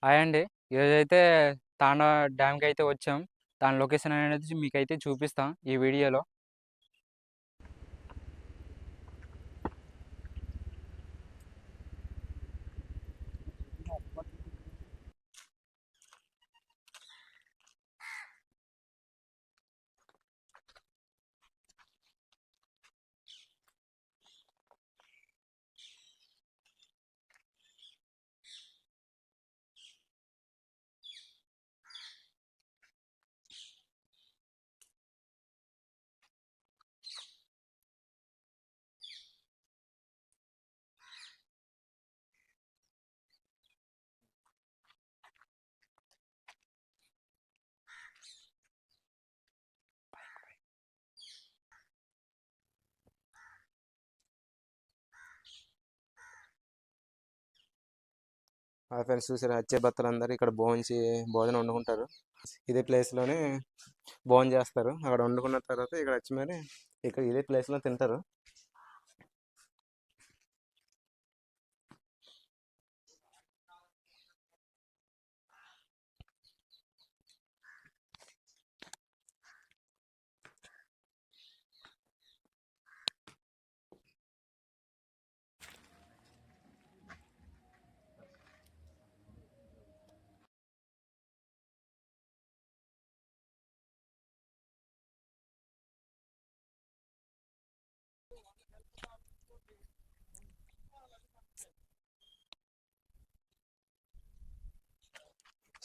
Hi అండి. ఈరోజైతే తాండా డ్యామ్‌కైతే వచ్చాం. దాని లొకేషన్ అనేది మీకైతే చూపిస్తాం ఈ వీడియోలో. హాయ్ ఫ్రెండ్స్, చూసారు వచ్చే భక్తులు అందరూ ఇక్కడ భోజనం వండుకుంటారు. ఇదే ప్లేస్లోనే భోజనం చేస్తారు. అక్కడ వండుకున్న తర్వాత ఇక్కడ వచ్చి మరి ఇక్కడ ఇదే ప్లేస్లో తింటారు.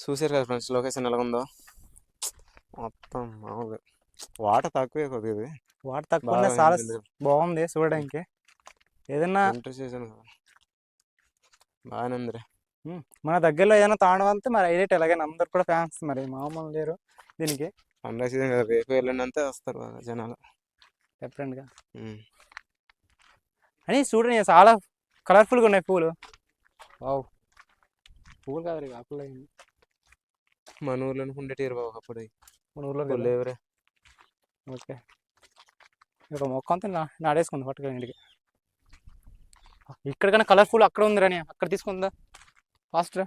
చూసారు కదా ఫ్రెండ్స్, లొకేషన్ ఎలా ఉందో. మొత్తం మామూలుగా వాటర్ తక్కువే కొద్దిగా ఇది. వాటర్ తక్కువ బాగా చాలా బాగుంది చూడడానికి. ఏదన్నా వింటర్ సీజన్ బాగానే ఉందిరా. మన దగ్గరలో ఏదైనా తాండవం అంతే మరి హైలైట్. ఎలాగైనా అందరు కూడా ఫ్యాన్స్, మరి మామూలు లేరు దీనికి. పండగ సీజన్ కదా, రేపు వెళ్ళినంతే వస్తారు బాగా జనాలు డిఫరెంట్గా. అని చూడండి, చాలా కలర్ఫుల్గా ఉన్నాయి పూలు. వావ్, పూలు కాదు ఆకులు. మన ఊర్లో ఉండేటిరు బాబు అప్పుడు. మన ఊర్లో లేవురే. ఓకే, ఒక మొక్క అంతా నాడేసుకుంది పట్టుకొని ఇంటికి. ఇక్కడికైనా కలర్ఫుల్ అక్కడ ఉంది రాని, అక్కడ తీసుకుందా ఫాస్ట్.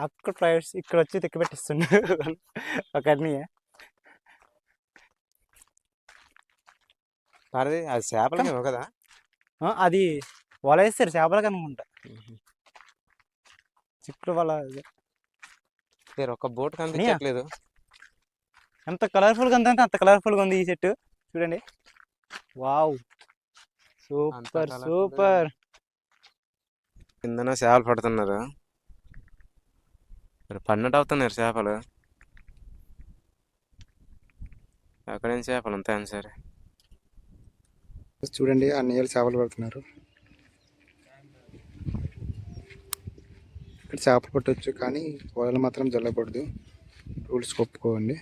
అక్కడ ప్రైవేట్స్ ఇక్కడ వచ్చి తిక్కి పెట్టిస్తుండే ఒకరిని. అది చేపలకేమో కదా, అది వల వేస్తారు చేపలకి అనుకుంటా. చిక్కుడు వల. ఒక బోట్ కనిపించట్లేదు. ఎంత కలర్ఫుల్గా ఉందంటే అంత కలర్ఫుల్గా ఉంది ఈ చెట్టు. చూడండి, వావ్, సూపర్ సూపర్. కిందన చేపలు పడుతున్నారు. పన్నట్టు అవుతున్నారు చేపలు. అక్కడేం చేపలు ఉంటాయని సరే. చూడండి, ఆ నీళ్ళు చేపలు పడుతున్నారు. ఇక్కడ చేపలు పట్టవచ్చు, కానీ వలలు మాత్రం జల్లకూడదు. రూల్స్ ఒప్పుకోండి.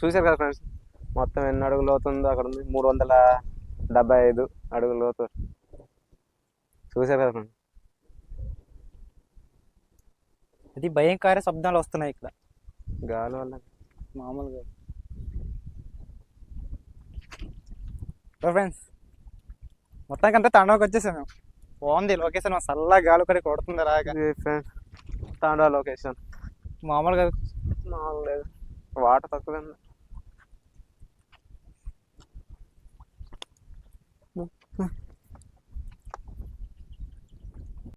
చూసారు కదా ఫ్రెండ్స్, మొత్తం ఎన్ని అడుగులు అవుతుందో. అక్కడ ఉంది 375 అడుగుల లోతు. చూసారు కదా ఫ్రెండ్స్. అది భయంకర శబ్దాలు వస్తున్నాయి ఇక్కడ గాలి వల్ల. మామూలుగా. ఫ్రెండ్స్, మొత్తానికి అంతా తాండవకి వచ్చేసాం మేము. బాగుంది లొకేషన్, చల్లగా గాలి కూడా కొడుతుంది రాగా. ఫ్రెండ్స్, తాండా లొకేషన్ మామూలుగా లేదు, వాటర్ తక్కువ.